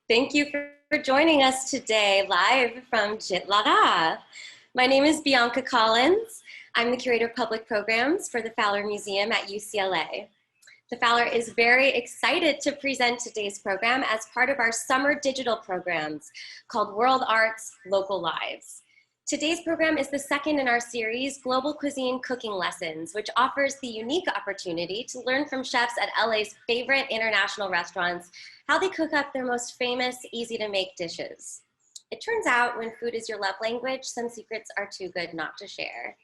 Thank you for joining us today live from Jitlada. My name is Bianca Collins. I'm the Curator of Public Programs for the Fowler Museum at UCLA. The Fowler is very excited to present today's program as part of our summer digital programs called World Arts, Local Lives. Today's program is the second in our series, Global Cuisine Cooking Lessons, which offers the unique opportunity to learn from chefs at LA's favorite international restaurants how they cook up their most famous, easy-to-make dishes. It turns out when food is your love language, some secrets are too good not to share.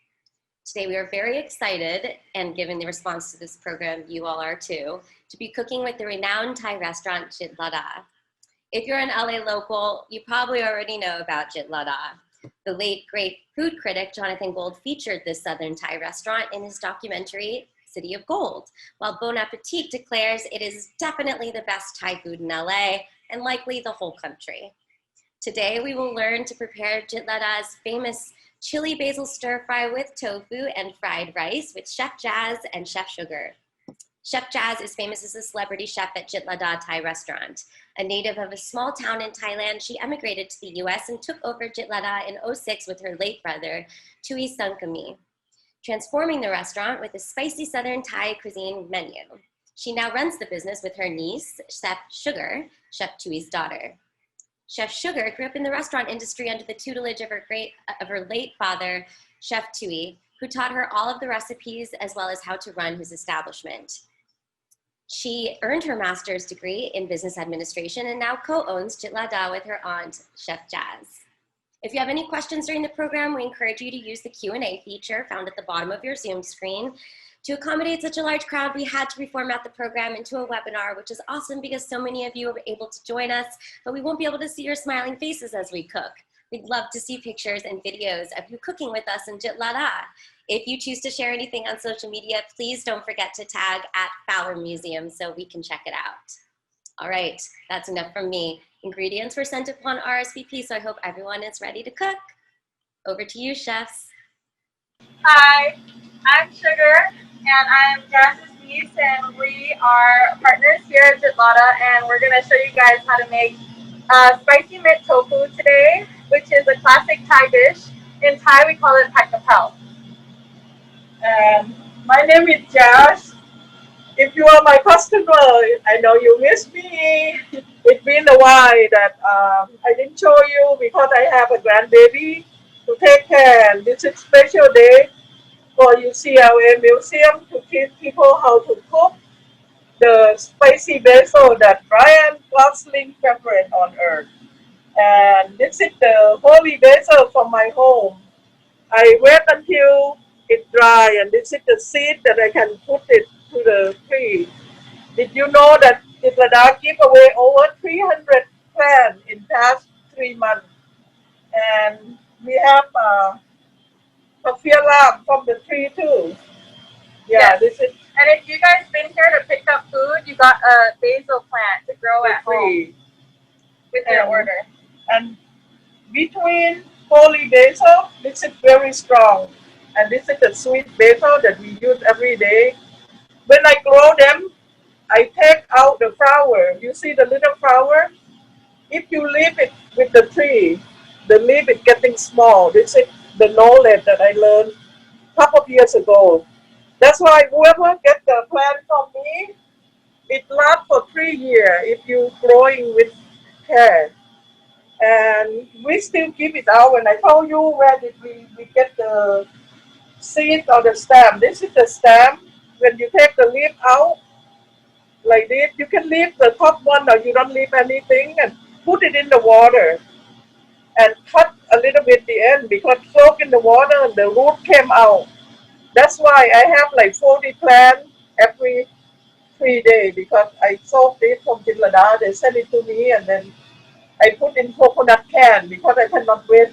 Today we are very excited, and given the response to this program, you all are too, to be cooking with the renowned Thai restaurant Jitlada. If you're an LA local, you probably already know about Jitlada. The late, great food critic Jonathan Gold featured this Southern Thai restaurant in his documentary, City of Gold, while Bon Appétit declares it is definitely the best Thai food in LA and likely the whole country. Today, we will learn to prepare Jitlada's famous Chili Basil Stir-Fry with tofu and fried rice with Chef Jazz and Chef Sugar. Chef Jazz is famous as a celebrity chef at Jitlada Thai Restaurant. A native of a small town in Thailand, she emigrated to the US and took over Jitlada in '06 with her late brother, Tui Sungkamee, transforming the restaurant with a spicy Southern Thai cuisine menu. She now runs the business with her niece, Chef Sugar, Chef Tui's daughter. Chef Sugar grew up in the restaurant industry under the tutelage of her late father, Chef Tui, who taught her all of the recipes as well as how to run his establishment. She earned her master's degree in business administration and now co-owns Jitlada with her aunt, Chef Jazz. If you have any questions during the program, we encourage you to use the Q&A feature found at the bottom of your Zoom screen. To accommodate such a large crowd, we had to reformat the program into a webinar, which is awesome because so many of you were able to join us, but we won't be able to see your smiling faces as we cook. We'd love to see pictures and videos of you cooking with us in Jitlada. If you choose to share anything on social media, please don't forget to tag at Fowler Museum so we can check it out. All right, that's enough from me. Ingredients were sent upon RSVP, so I hope everyone is ready to cook. Over to you, chefs. Hi, I'm Sugar, and I'm Jazz's niece, and we are partners here at Jitlada, and we're going to show you guys how to make spicy mint tofu today, which is a classic Thai dish. In Thai, we call it Pat Kapao. And my name is Jazz. If you are my customer, I know you miss me. It's been a while that I didn't show you because I have a grandbaby to take care. And this is special day for UCLA Museum to teach people how to cook the spicy basil that Brian Gosling favorite on earth. And this is the holy basil from my home. I wait until it dry, and this is the seed that I can put it to the tree. Did you know that Jitlada give away over 300 plants in past 3 months? And we have a lamb from the tree too. Yeah, Yes. this is And if you guys been here to pick up food, you got a basil plant to grow the at home tree. with your order. And between holy basil, this is very strong. And this is the sweet basil that we use every day. When I grow them, I take out the flower. You see the little flower? If you leave it with the tree, the leaf is getting small. This is the knowledge that I learned a couple of years ago. That's why whoever gets the plant from me, it lasts for 3 years if you growing with care. And we still give it out. And I told you where did we get the seed or the stem. This is the stem. When you take the leaf out, like this, you can leave the top one or you don't leave anything and put it in the water and cut a little bit the end because soak in the water and the root came out. That's why I have like 40 plants every 3 days because I soak it from Jitlada. They send it to me and then I put in coconut can because I cannot wait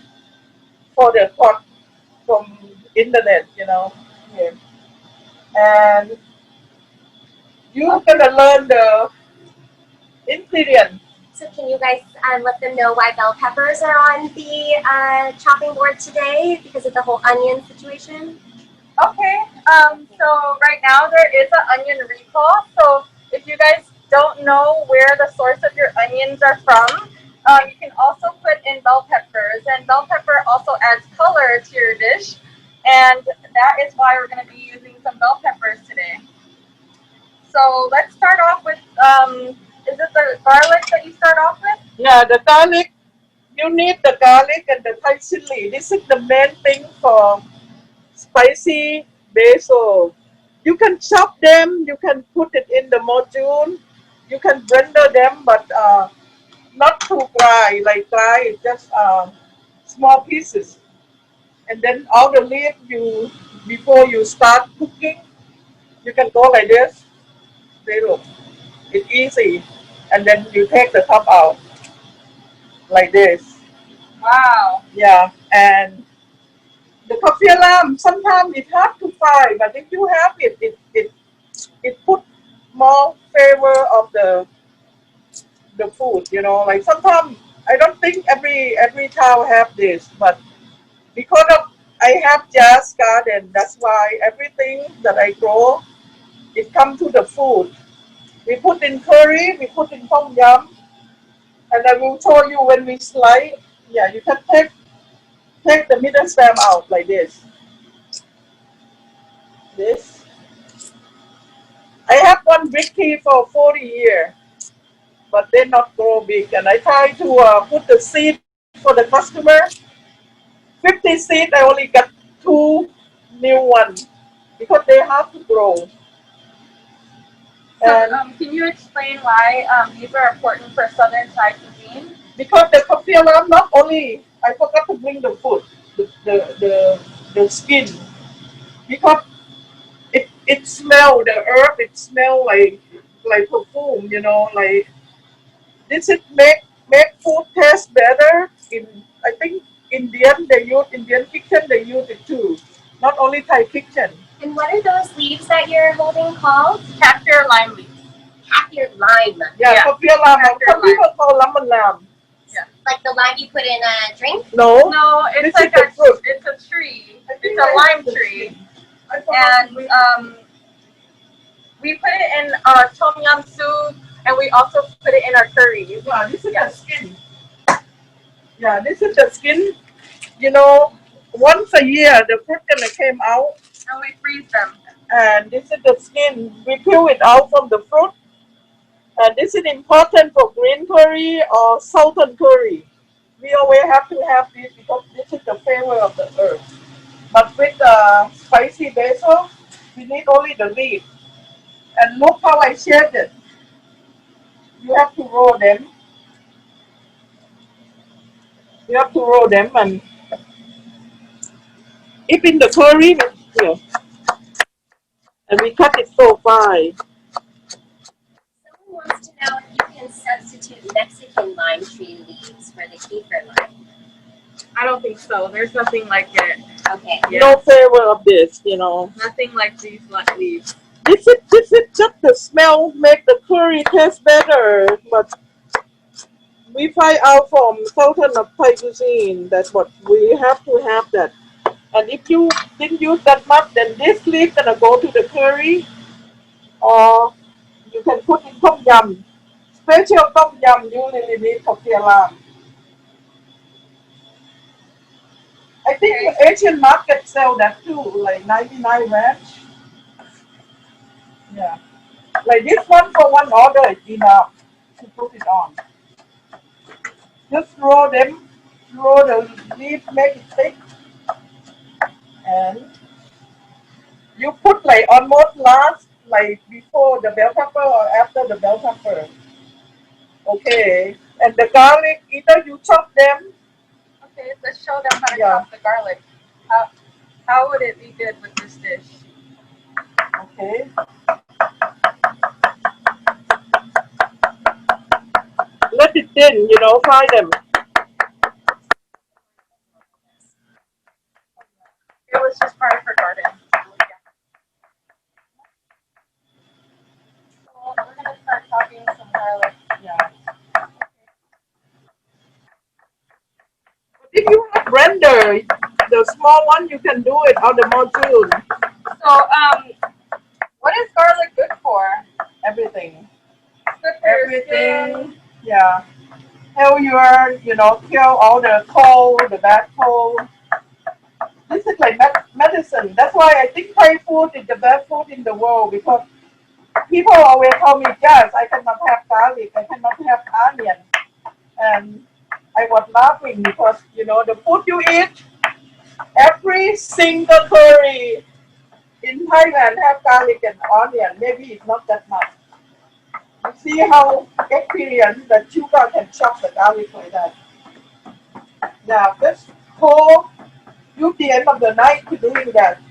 for the pot from internet, you know. Yeah. And you're gonna learn the ingredient. So can you guys let them know why bell peppers are on the chopping board today because of the whole onion situation? Okay, so right now there is an onion recall. So if you guys don't know where the source of your onions are from, you can also put in bell peppers, and bell pepper also adds color to your dish, and that is why we're going to be using some bell peppers today. So let's start off with, is it the garlic that you start off with? Yeah, the garlic. You need the garlic and the Thai chili. This is the main thing for spicy basil. You can chop them. You can put it in the module. You can blender them, but not too dry. Like dry, it's just small pieces. And then all the leaf you before you start cooking, you can go like this. They look, it's easy. And then you take the top out like this. Wow. Yeah, and the coffee alarm sometimes it hard to find, but if you have it, it put more flavor of the food. You know, like sometimes I don't think every town have this, but because of I have jazz garden, that's why everything that I grow it come to the food. We put in curry, we put in tom yum, and I will show you when we slice. Yeah, you can take the middle stem out like this. This. I have one big tree for 40 years, but they not grow big. And I try to put the seed for the customer. 50 seed, I only got 2 new ones because they have to grow. So, And can you explain why these are important for Southern Thai cuisine? because the coffee alarm not only, I forgot to bring the food, the skin, because it smell the herb, it smell like perfume, you know, like this it make food taste better. In I think Indian they use Indian kitchen they use it too, not only Thai kitchen. And what are those leaves that you're holding called? Kaffir lime leaves. Kaffir lime. Yeah, Yeah, coffee alarm. kaffir Some lime. people call lemon lamb. Like the lime you put in a drink? No, No, it's this is like the fruit. it's a tree. I think It's a I lime have the tree, seed. I forgot to and bring we put it in tom yum soup, and we also put it in our curries. yeah, this is Yeah. the skin. Yeah, this is the skin. You know, once a year the fruit gonna came out, And we freeze them. and this is the skin. We peel it out from the fruit, and this is important for green curry or southern curry. We always have to have this because this is the flavor of the herb. But with the spicy basil, we need only the leaf. And look how I shaped it. You have to roll them. You have to roll them, and if in the curry, here, and we cut it so fine. Someone wants to know if you can substitute Mexican lime tree leaves for the kefir lime. I don't think so. There's nothing like it. Okay. Yeah. No flavor of this, you know. Nothing like these leaves. This is just the smell make the curry taste better, but we find out from southern of Thai cuisine that's what we have to have that. And if you didn't use that much, then this leaf gonna go to the curry, or you can put in tom yum. Special tom yum, you really need coffee alarm. I think the Asian market sell that too, like 99 ranch. Yeah. Like this one for one order is enough to put it on. Just roll them, roll the leaf, make it thick, and you put like almost last, like before the bell pepper or after the bell pepper. Okay. And the garlic, either you chop them. Okay, let's show them how to Yeah. chop the garlic. How would it be good with this dish? Okay. Let it thin, you know, fry them. It was just part of her garden. So we're gonna start chopping some garlic. Yeah. If you have blender, the small one, you can do it on the module. So what is garlic good for? Everything. good for your skin. everything. Yeah. Healthier, kill all the cold, the bad cold. This is like medicine. That's why I think Thai food is the best food in the world because people always tell me, yes, I cannot have garlic, I cannot have onion. And I was laughing because, the food you eat, every single curry in Thailand have garlic and onion. Maybe it's not that much. You see how experienced that sugar can chop the garlic like that. Now, just pour you the end of the night to doing that.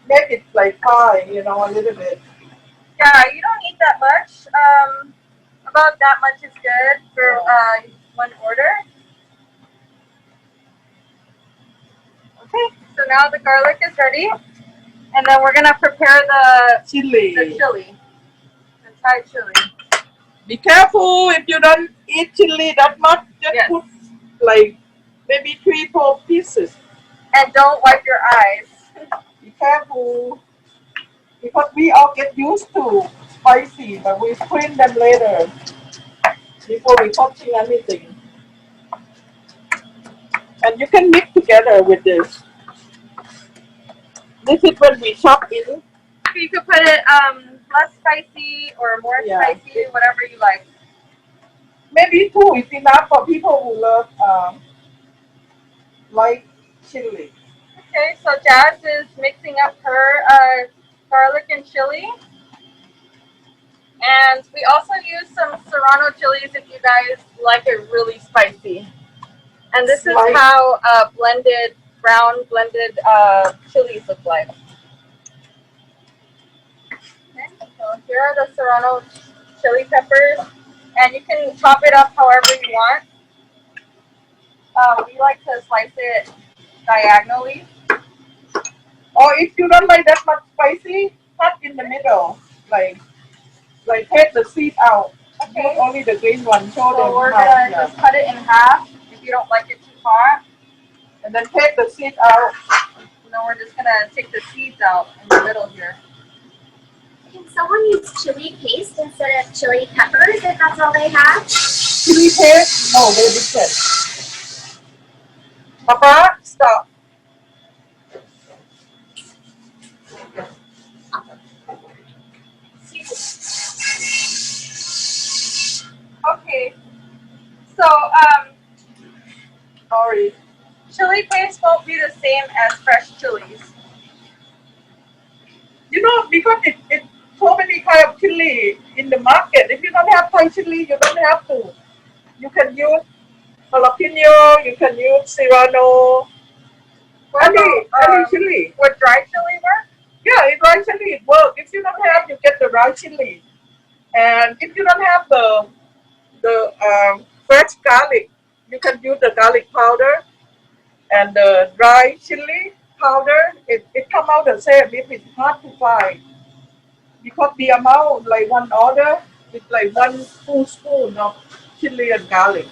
Make it like pie, a little bit. Yeah, you don't need that much. About that much is good for one order. Okay, so now the garlic is ready. And then we're gonna prepare the Chili. The Thai chili. Be careful if you don't eat chili that much. Just put like maybe 3-4 pieces. And don't wipe your eyes. Be careful because we all get used to spicy, but we screen them later before we touching anything. And you can mix together with this. This is when we chop in. You could put it less spicy or more spicy, whatever you like. Maybe 2 is enough for people who love like chili. Okay, so Jazz is mixing up her garlic and chili. And we also use some serrano chilies if you guys like it really spicy. And this is how brown blended chilies look like. Okay, so here are the serrano chili peppers. And you can chop it up however you want. We like to slice it diagonally. Or if you don't like that much spicy, cut in the middle. Like take the seed out. Okay. Only the green one. So we're gonna just cut it in half if you don't like it too hot. And then take the seed out. And then we're just gonna take the seeds out in the middle here. Can someone use chili paste instead of chili peppers if that's all they have? Chili paste? No, they did. Papa, stop. Okay, so Sorry. chili paste won't be the same as fresh chilies. Because it's so many kind of chili in the market. If you don't have Thai chili, you don't have to. You can use jalapeno, you can use serrano, any chili. Would dry chili work? Yeah, dry chili it works. If you don't have, you get the raw chili. And if you don't have the fresh garlic, you can use the garlic powder and the dry chili powder. It come out the same if it's hard to find. Because the amount, like one order, is like 1 full spoon of chili and garlic.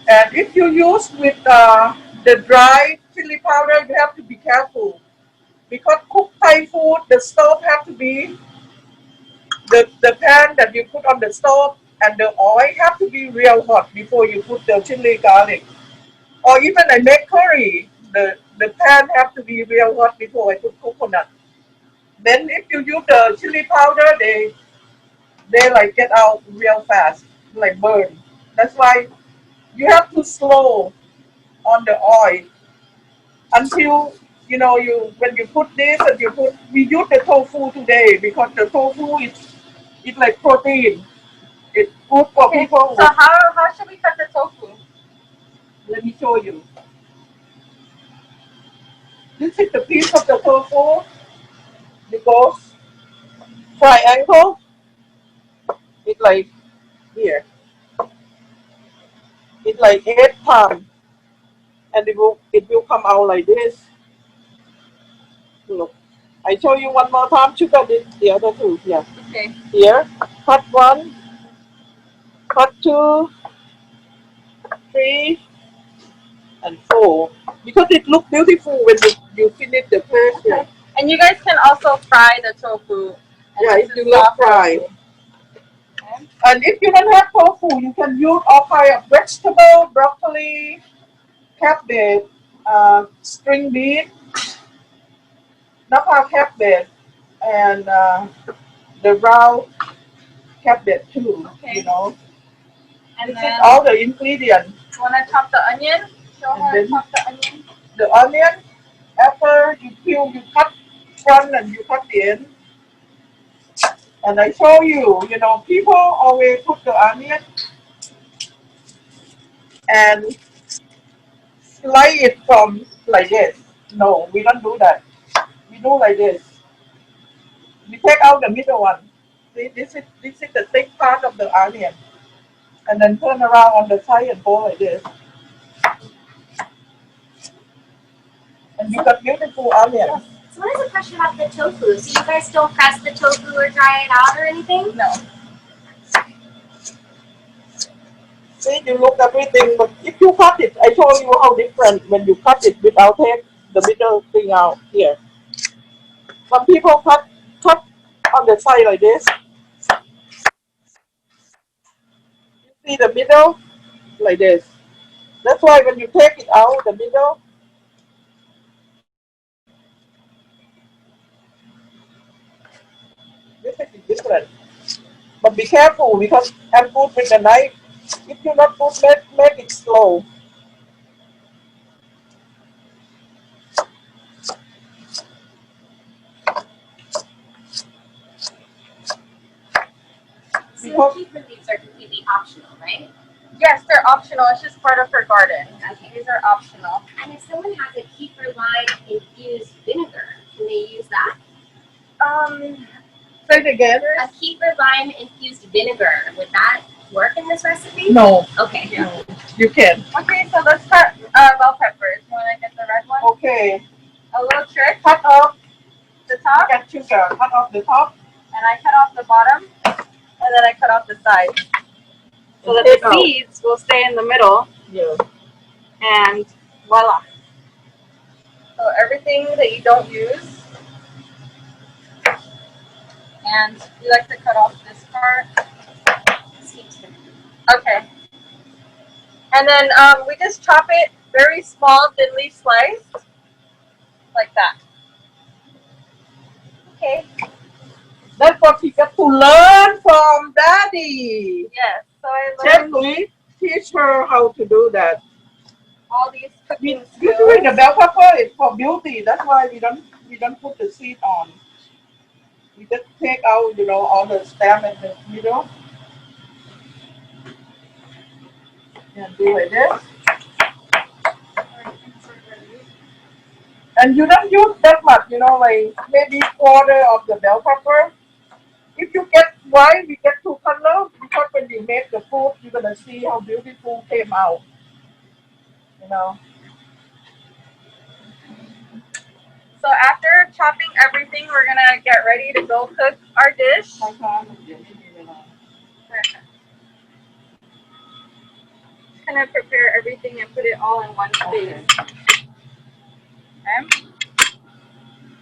And if you use with the dry chili powder, you have to be careful. Because cooked Thai food, the stove have to be, the pan that you put on the stove and the oil have to be real hot before you put the chili garlic. Or even I make curry, the pan have to be real hot before I put coconut. Then if you use the chili powder, they like get out real fast, like burn. That's why you have to slow on the oil until when you put this and we use the tofu today because the tofu is like protein. It's good for people. So how should we cut the tofu? Let me show you. This is the piece of the tofu. It goes triangle. It's like here. It's like 8 palm. And it will come out like this. Look. I show you one more time. Sugar did the other 2. Yeah. Okay. Here. Cut 1. Cut 2. 3. And 4. Because it looks beautiful when you finish the paste. Okay. And you guys can also fry the tofu. Yeah, if you love fry. And if you don't have tofu, you can use all kind of vegetable, broccoli, cabbage, string bean, napa cabbage, and the raw cabbage too. Okay. You know, And this is then all the ingredients. wanna chop the onion? Show And how to then chop the onion. the onion, after you peel, you cut front and you cut the end. And I show you, you know, people always put the onion and slice it from like this. No, we don't do that. We do like this. We take out the middle one. See, this is the thick part of the onion. And then turn around on the side and go like this. And you got beautiful onions. So what is the question about the tofu? So you guys don't press the tofu or dry it out or anything? No. See, you look everything, but if you cut it, I show you how different when you cut it without take the middle thing out here. Some people cut on the side like this. You see the middle like this. That's why when you take it out, the middle, this is different. But be careful because I'm good with the knife. If you're not good, make it slow. So the keeper leaves are completely optional, right? Yes, they're optional. It's just part of her garden. Okay. These are optional. And if someone has a keeper lime infused vinegar, can they use that? Say it again. A keeper lime infused vinegar, would that work in this recipe? No, Okay. no, you can. Okay, so let's cut bell peppers. You wanna get the red one? Okay, A little trick. cut off. The top, Get sugar. Cut off the top. and I cut off the bottom, and then I cut off the sides. So that Take the out. seeds will stay in the middle, Yeah. and voila. So everything that you don't use, and we like to cut off this part. Okay. And then we just chop it very small, thinly sliced, like that. Okay. That's what he got to learn from Daddy. Yes. So I Chef learned Louis teach her how to do that. all these cooking skills. Usually the bell pepper is for beauty. That's why we don't put the seed on. We just take out, you know, all the stem and the middle. And do like this. And you don't use that much, you know, like maybe quarter of the bell pepper. If you get white, we get two colors because when you make the food, you're gonna see how beautiful came out. You know. So after chopping everything, we're gonna get ready to go cook our dish. Just gonna prepare everything and put it all in one space. Okay.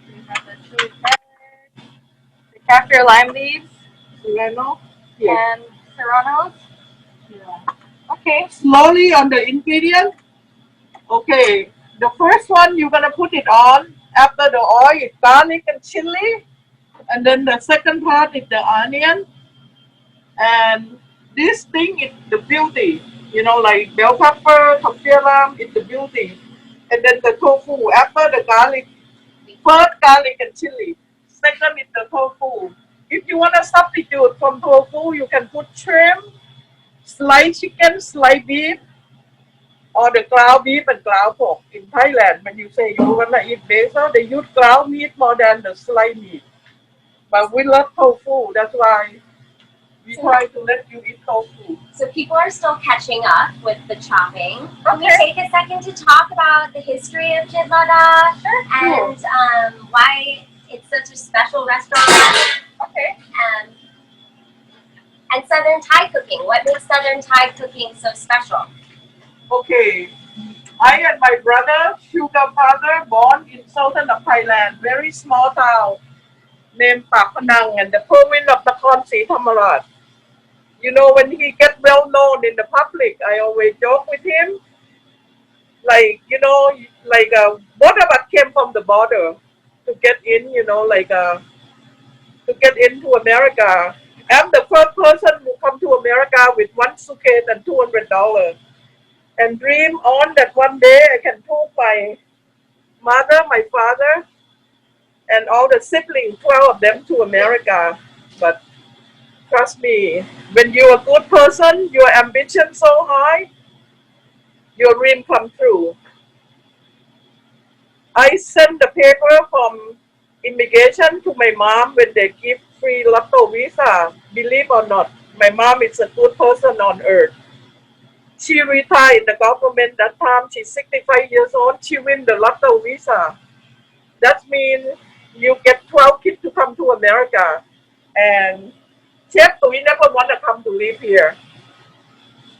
We have the chili peppers, the kaffir lime leaves, Serrano. Yeah. and serranos. Yeah. Okay. Slowly on the ingredient. Okay. The first one you're gonna put it on. After the oil is garlic and chili, and then the second part is the onion. And this thing is the beauty. You know, like bell pepper, kaffir lime is the beauty. And then the tofu after the garlic. First garlic and chili. Second is the tofu. If you want to substitute from tofu, you can put shrimp, sliced chicken, sliced beef, or the ground beef and ground pork. In Thailand, when you say you want to eat basil, they use ground meat more than the sliced meat. But we love tofu. That's why we try to let you eat tofu. So people are still catching up with the chopping. Can we take a second to talk about the history of Jitlada and why it's such a special restaurant? Okay. And Southern Thai cooking. What makes Southern Thai cooking so special? Okay, I and my brother, Sugar father, born in southern of Thailand, very small town named Pak Panang and the province of Nakhon Si Thammarat. You know, when he get well known in the public, I always joke with him, like, you know, like both of us came from the border to get in, you know, like to get into America. I'm the first person who come to America with one suitcase and $200, and dream on that one day I can take my mother, my father, and all the siblings, 12 of them, to America. But trust me, when you're a good person, your ambition so high, your dream come true. I sent the paper from immigration to my mom when they give free lotto visa. Believe or not, my mom is a good person on earth. She retired in the government that time. She's 65 years old. She win the lotto visa. That means you get 12 kids to come to America. And Chef Tui never want to come to live here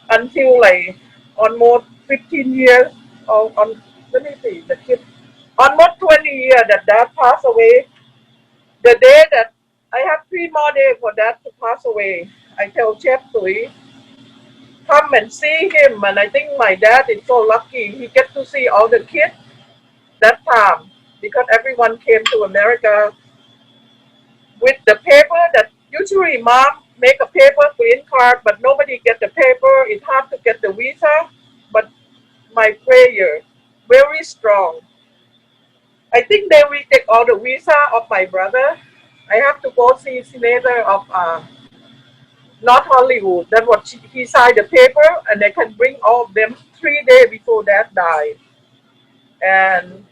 until like almost 15 years or on, let me see, the kid, almost 20 years that dad passed away. The day that I have 3 more days for dad to pass away, I tell Chef Tui, come and see him. And I think my dad is so lucky. He get to see all the kids that time because everyone came to America with the paper that usually mom make a paper green card, but nobody get the paper. It's hard to get the visa, but my prayer very strong. I think they will take all the visa of my brother. I have to go see senator of North Hollywood. That what he signed the paper, and they can bring all of them 3 days before that died. And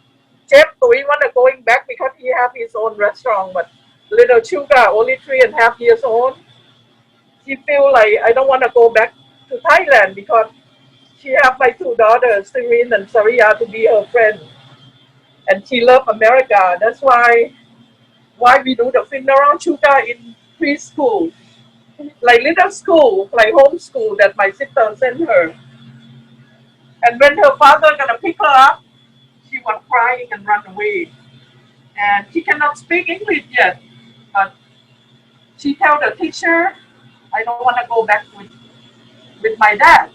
Chef Tui wanna going back because he have his own restaurant, but little Sugar, only 3.5 years old, she feel like I don't want to go back to Thailand because she have my 2 daughters, Serene and Saria, to be her friend, and she love America. That's why we do the funeral Sugar in preschool, like little school, like homeschool that my sister sent her. And when her father gonna pick her up, she was crying and run away. And she cannot speak English yet, but she tell the teacher, I don't want to go back with my dad.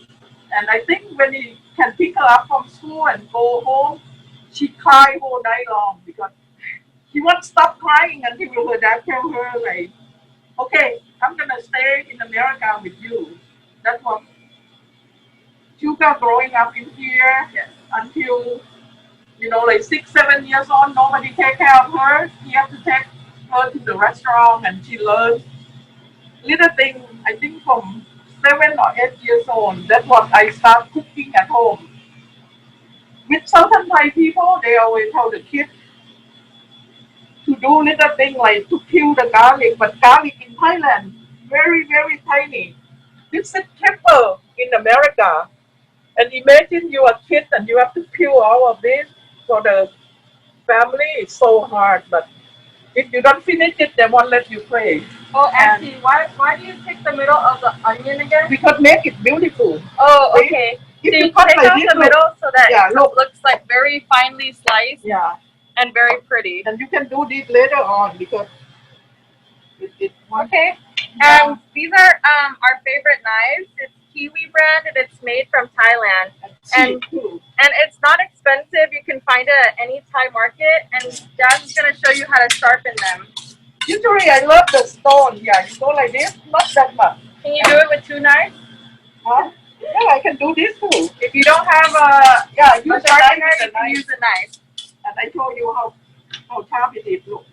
And I think when he can pick her up from school and go home, she cried all night long because she won't stop crying until her dad tell her like, okay, I'm gonna stay in America with you. That's what Sugar growing up in here, yes, until, you know, like 6, 7 years old, nobody take care of her. He had to take her to the restaurant, and she learned little thing. I think from 7 or 8 years old, that's what I start cooking at home. With certain Thai people, they always tell the kids to do little thing like to peel the garlic, but garlic in Thailand, very, very tiny. This is pepper in America. And imagine you are a kid and you have to peel all of this for the family. It's so hard, but if you don't finish it, they won't let you play. Oh, Auntie, why do you take the middle of the onion again? Because make it beautiful. Oh, okay. If So you you cut take like out this, the middle so that yeah, it look. looks like very finely sliced Yeah, and very pretty. and you can do this later on because it Okay. yeah. And these are our favorite knives. It's Kiwi brand and it's made from Thailand. And cheap too. And it's not expensive. You can find it at any Thai market. And Dad's gonna show you how to sharpen them. Usually I love the stone. Yeah, you go like this, not that much. Can you do it with 2 knives? Huh? Yeah, I can do this too. If you don't have Yeah, a use sharpener, the you can knife. use a knife. And I told you how sharp it is. Look.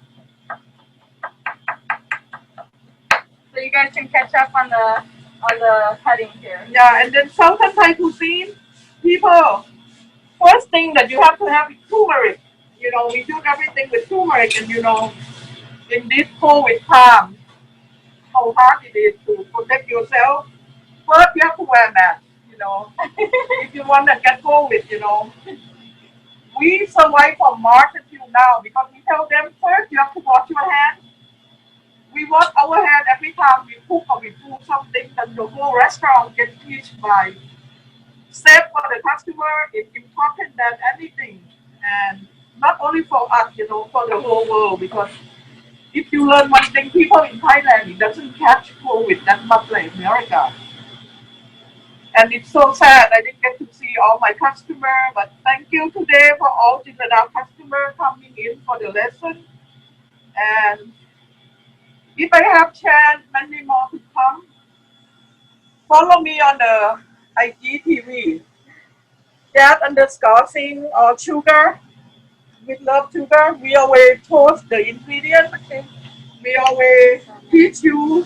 So you guys can catch up on the cutting here. Yeah, and then Southern Thai cuisine, people, first thing that you have to have is turmeric. You know, we do everything with turmeric, and you know, in this COVID time, how hard it is to protect yourself. First, you have to wear a mask. You know, if you want to get COVID, you know, we survive from March until now because we tell them first you have to wash your hands. We wash our hand every time we cook or we do something, then the whole restaurant gets reached by. Safe for the customer is important than anything, and not only for us, you know, for the whole world. Because if you learn one thing, people in Thailand, it doesn't catch COVID that much like America. And it's so sad I didn't get to see all my customer, but thank you today for all Jitlada customer coming in for the lesson. And if I have chance, many more to come. Follow me on the IGTV. That underscore sing or sugar. With love sugar. We always post the ingredients. We always teach you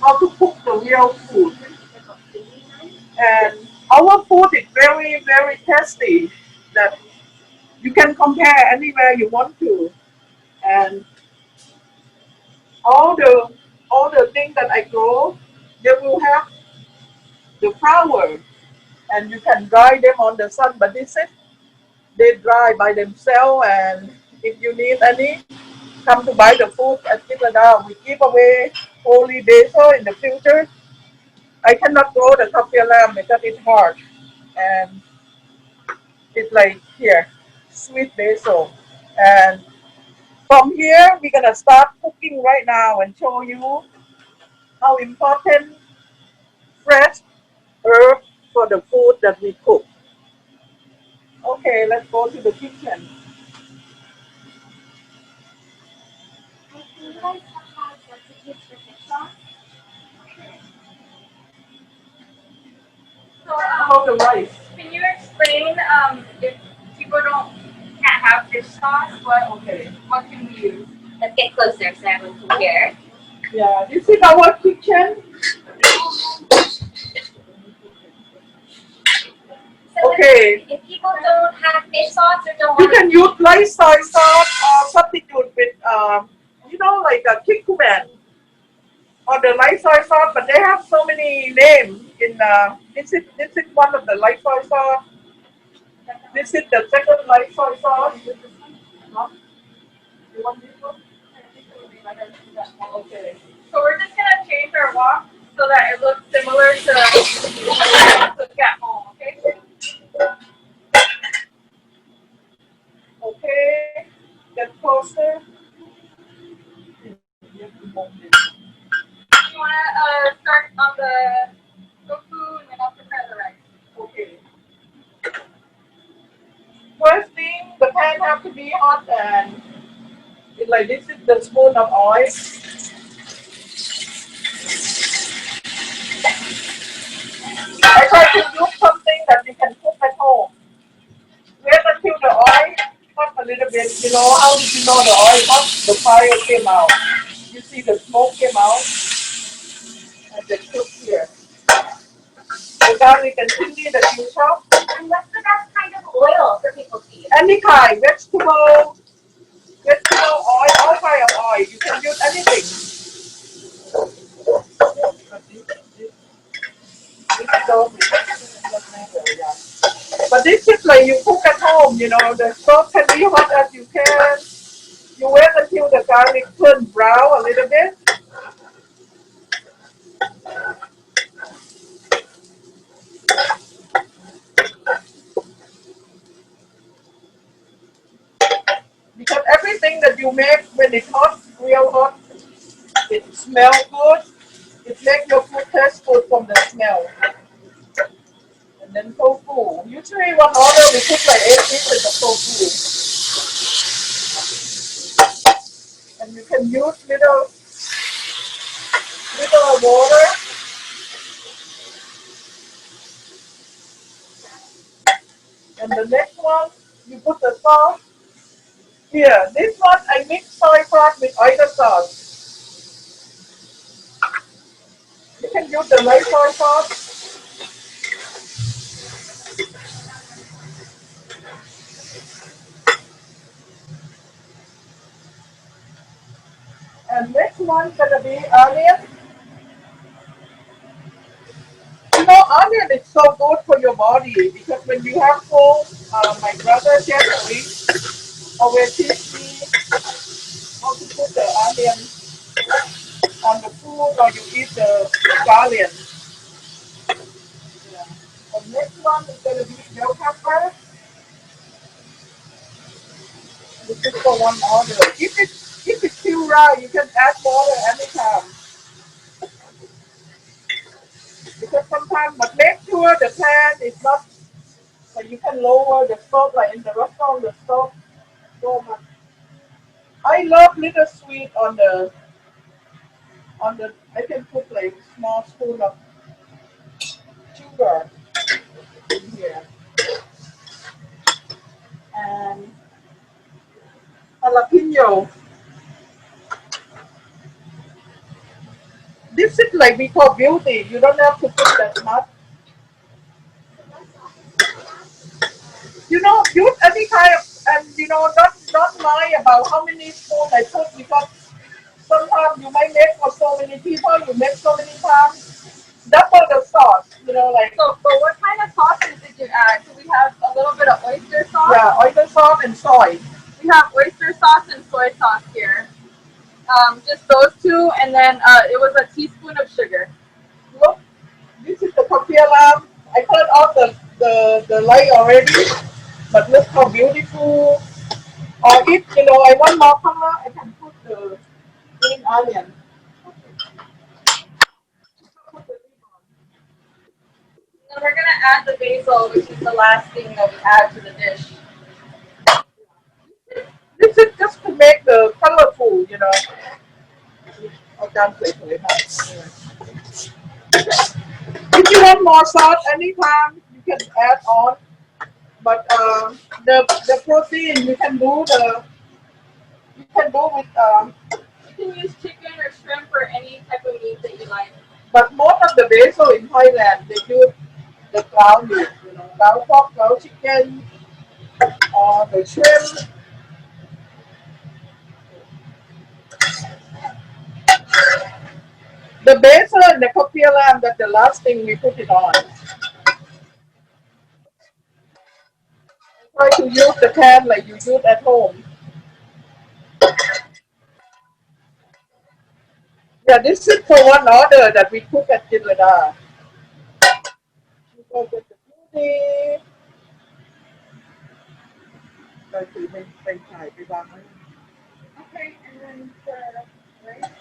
how to cook the real food. And our food is very, very tasty that you can compare anywhere you want to. And all the things that I grow, they will have the flower and you can dry them on the sun, but this is they dry by themselves. And if you need any, come to buy the food at Jitlada. We give away holy basil in the future. I cannot grow the coffee lamb because it's hard. And it's like here, sweet basil. And from here, we're gonna start cooking right now and show you how important fresh herb for the food that we cook. Okay, let's go to the kitchen. So, About the rice. can you explain if people can't have fish sauce, what can we use? Let's get closer so everyone can hear. Yeah, this is our kitchen. So Okay. if people don't have fish sauce or don't You want can use light soy sauce or substitute with, like a kikuman or the light soy sauce, but they have so many names. This is one of the light soy sauce. This is the second light soy sauce. Huh? You want this one? Okay. So we're just gonna change our wok so that it looks similar to cook at home, okay? Okay. Get closer. You wanna start on the tofu and then I'll prepare the rice. Okay. First thing, the pan have to be hot and it's like this is the spoon of oil. I try to use something that you can cook at home. Wait until the oil hot a little bit. You know, how did you know the oil hot? The fire came out. You see the smoke came out and the cook here. The garlic and chili that you chop. And what's the best kind of oil for people to use? Any kind, vegetable oil, all kind of oil. You can use anything. But this is like you cook at home, the stove can be hot as you can. You wait until the garlic turns brown a little bit. Because everything that you make when it's hot, real hot, it smells good. It makes your food taste good from the smell. And then tofu. Usually one order we cook like 8 pieces of tofu. And you can use little water. And the next one, you put the sauce. Here, this one I mix soy sauce with oyster sauce. You can use the light soy sauce. And next one gonna be onion. Onion is so good for your body because when you have cold, my brother Jeffrey always teach me how to put the onion on the food or you eat the scallion. Yeah. The next one is gonna be bell pepper. This is for one order. If it's too dry, you can add water anytime. Because sometimes, but make sure the pan is not, like you can lower the stove, like in the restaurant, the stove so much. I love little sweet on the, I can put like small spoon of sugar in here. And jalapeno. This is like we call beauty. You don't have to put that much. Use any kind of, and not lie about how many spoons I put because sometimes you might make for so many people, you make so many times. Double the sauce, like. So, but what kind of sauces did you add? So we have a little bit of oyster sauce. Yeah, oyster sauce and soy. We have oyster sauce and soy sauce here. Just those two, and then it was a teaspoon of sugar. Look, this is the tortilla lamb. I turned off the light already, but look how beautiful. Or if I want more color, I can put the green onion. Then we're gonna add the basil, which is the last thing that we add to the dish. This is just to make the colorful, If you want more sauce, anytime you can add on. But the protein you can do with You can use chicken or shrimp or any type of meat that you like. but most of the basil in Thailand they use the ground meat, ground pork, ground chicken, or the shrimp. The basil and the tortilla lamb, that's the last thing we put it on. Try to use the pan like you use at home. Yeah, this is for one order that we cook at Jitlada. We go get the beauty. Okay, and then right?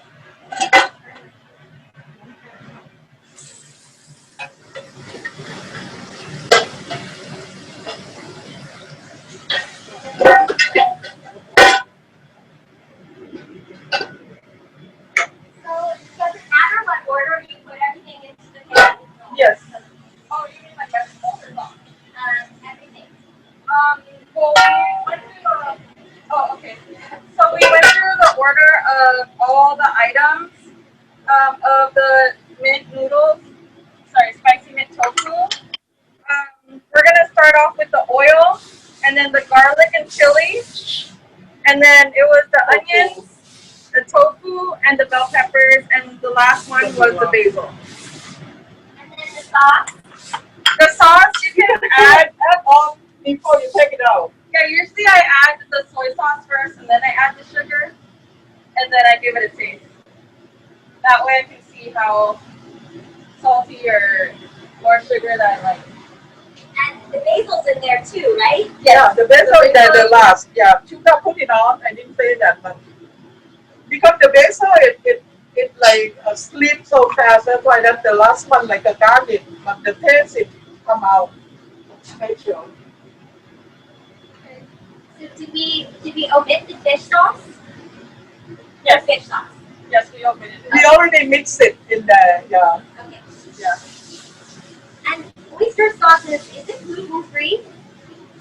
So does it matter what order you put everything into the pan? Yes. Oh, you mean like vegetables or not? Everything. Well, we went through the. Oh, okay. So we went through the order of all the items of the mint noodles. Sorry, spicy mint tofu. We're gonna start off with the oil, and then the garlic and chili, and then it was the onions, the tofu, and the bell peppers, and the last one was the basil. And then the sauce. The sauce you can add. Add on before you take it out. Yeah, usually I add the soy sauce first, and then I add the sugar, and then I give it a taste. That way I can see how salty or more sugar that I like. And the basil's in there too, right? Yeah, the basil is the last. Yeah, sugar put it on. I didn't say that, but because the basil it like sleeps so fast. That's why that's the last one, like a garlic. But the taste it come out special. Okay. So did we omit the fish sauce? Yes. Fish sauce. Yes, we opened it. We already mix it in there. Yeah. Okay. Yeah. And oyster sauce is it gluten free?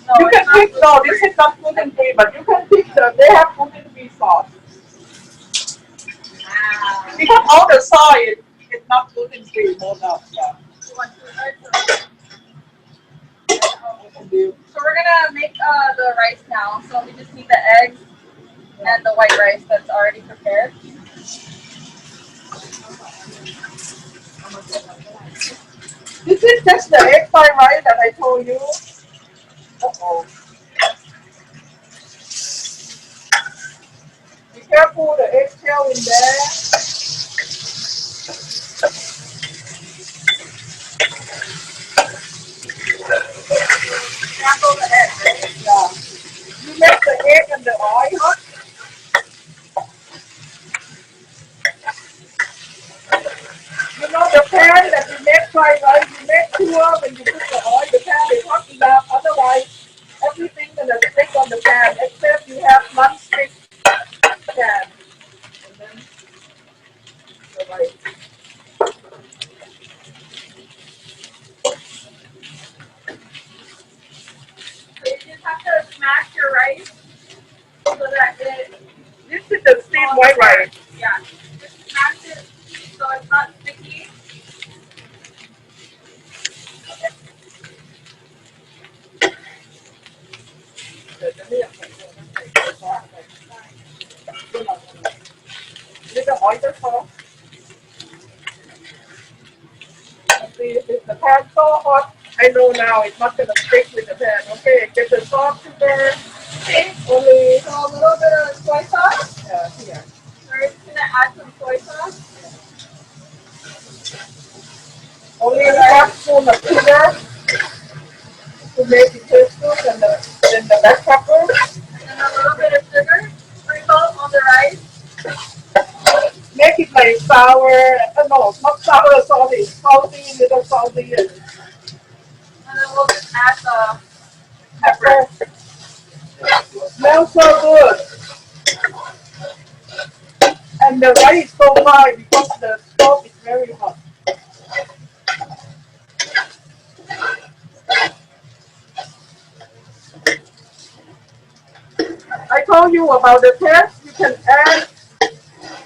No, You can it's not pick. No, gluten-free. this is not gluten free, but you can pick they have gluten free sauce. Wow. Because all the soy is not gluten free, most of. Yeah. You want to start? Do. So we're gonna make the rice now. So we just need the eggs and the white rice that's already prepared. This is just the egg fried rice that I told you. Uh-oh. Be careful the eggshell in there. Scramble the egg, right? Yeah. You make the egg and the oil hot. rice so that it, This is the steamed white rice. yeah, just mash it so it's not sticky. Little oyster sauce. Is the pan so hot? I know now it's not gonna stick with the pan. Okay, get the salt, sugar. Okay, Only so a little bit of soy sauce. here. We're just gonna add some soy sauce. Only 1 spoon of sugar to make it taste good, and then the black pepper. And then a little bit of sugar. Sprinkle on the rice. Make it like sour. No, not sour, salty. Salty, little salty. And then we'll just add the Pepper. Smells so good. And the rice is so high because the stove is very hot. I told you about the taste. You can add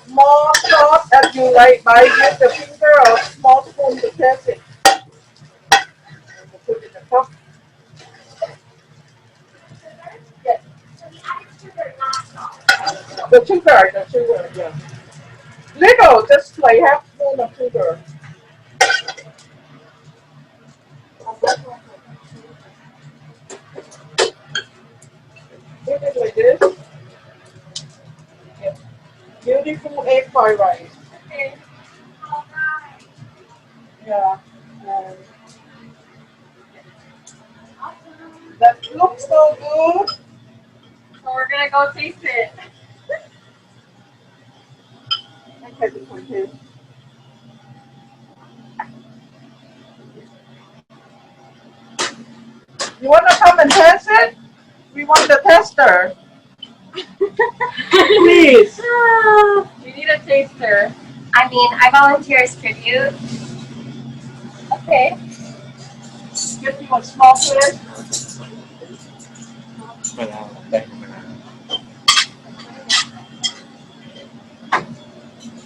more salt as you like by use the finger or small spoon to taste it. Put it in the cup. Yes. The sugar, yeah. Little, just like half spoon of sugar. Put it like this. Yeah. Beautiful egg fried rice. okay. Yeah. And that looks so good. So we're gonna go taste it. Okay, this one too. You want to come and taste it? We want the tester. Please. We need a taster. I mean, I volunteer as tribute. Okay. Get you a small plate.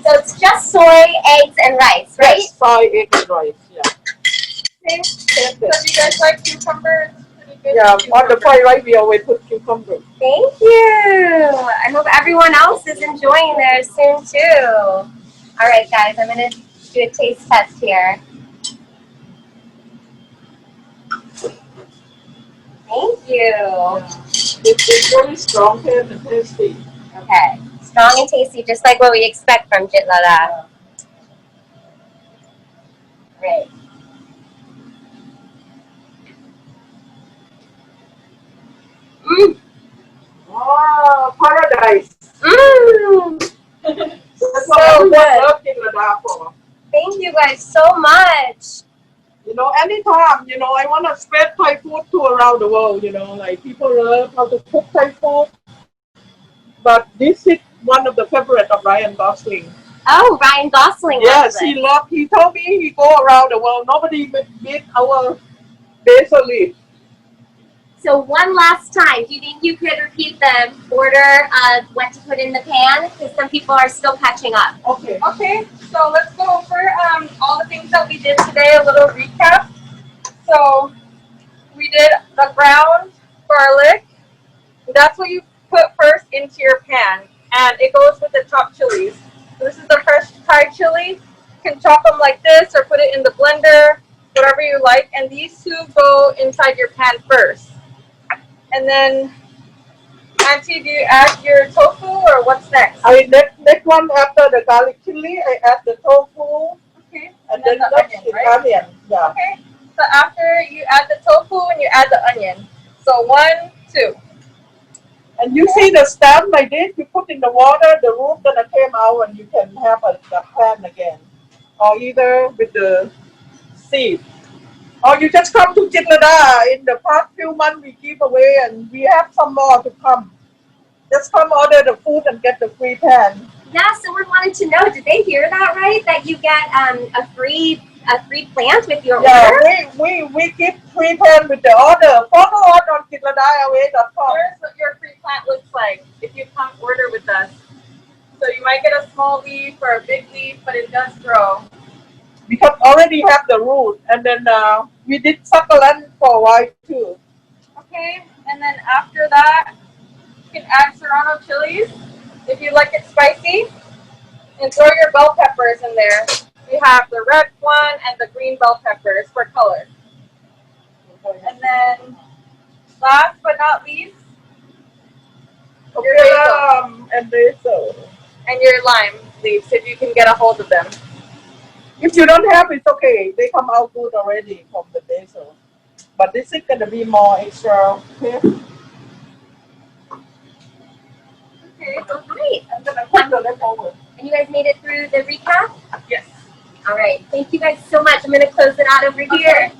So it's just soy, eggs, and rice, right? Yes, fried egg and rice. Yeah. Okay. So do you guys like cucumbers? Pretty good. Yeah, on the cucumber. fried rice we always put cucumber. Thank you. I hope everyone else is enjoying theirs soon too. All right, guys, I'm gonna do a taste test here. Thank you. It's very strong taste and tasty. Okay, strong and tasty, just like what we expect from Jitlada. Great. Mmm. Oh, paradise. Mmm. That's So what everyone good. loves Jitlada for. Thank you guys so much. You know, anytime, you know, I want to spread Thai food to around the world, you know, like people love how to cook Thai food. But this is one of the favorite of Ryan Gosling. Oh, Ryan Gosling. Yes, loves it. he told me he go around the world. Nobody beat our basil leaf. So one last time, do you think you could repeat the order of what to put in the pan? Because some people are still catching up. Okay. Okay, so let's go over all the things that we did today, a little recap. So we did the ground garlic. That's what you put first into your pan, and it goes with the chopped chilies. So this is the fresh Thai chili. You can chop them like this or put it in the blender, whatever you like. And these two go inside your pan first. And then, Auntie, do you add your tofu or what's next? Next one after the garlic chili, I add the tofu. Okay, And then the next onion, is right? onion. Yeah. Okay, so after you add the tofu and you add the onion. So 1, 2. And you see the stem like this, you put in the water, the root gonna come out and you can have the pan again. Or either with the seed. Or you just come to Jitlada. In the past few months we give away and we have some more to come. Just come order the food and get the free pan. Yeah, someone wanted to know, did they hear that right? That you get a free plant with your Yeah, order? we give free pan with the order. Follow us on jitladaaway.com. Here's your free plant looks like if you come order with us. So you might get a small leaf or a big leaf, but it does grow. Because already have the root, and then we did succulent for a while too. Okay, and then after that, you can add serrano chilies if you like it spicy, and throw your bell peppers in there. We have the red one and the green bell peppers for color. And then, last but not least, your basil And basil. and your lime leaves if you can get a hold of them. If you don't have, it's okay. They come out good already from the basil. But this is gonna be more extra. Okay? Okay, all right. I'm gonna put the leftover. And you guys made it through the recap? Yes. All right. Thank you guys so much. I'm going to close it out over here.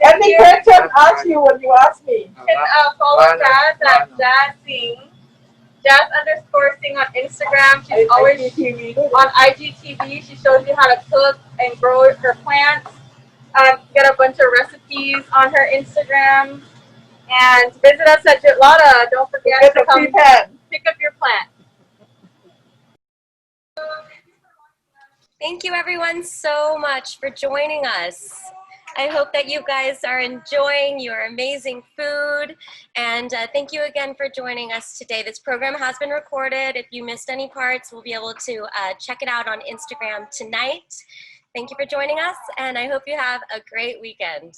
Any question, ask you when you ask me. You can follow Jazz at JazzSing. Jazz_Sing on Instagram. She's always on IGTV. She shows you how to cook and grow her plants. Get a bunch of recipes on her Instagram. And visit us at Jitlada. Don't forget to come pick up your plant. Thank you everyone so much for joining us. I hope that you guys are enjoying your amazing food, and thank you again for joining us today. This program has been recorded. If you missed any parts, we'll be able to check it out on Instagram tonight. Thank you for joining us, and I hope you have a great weekend.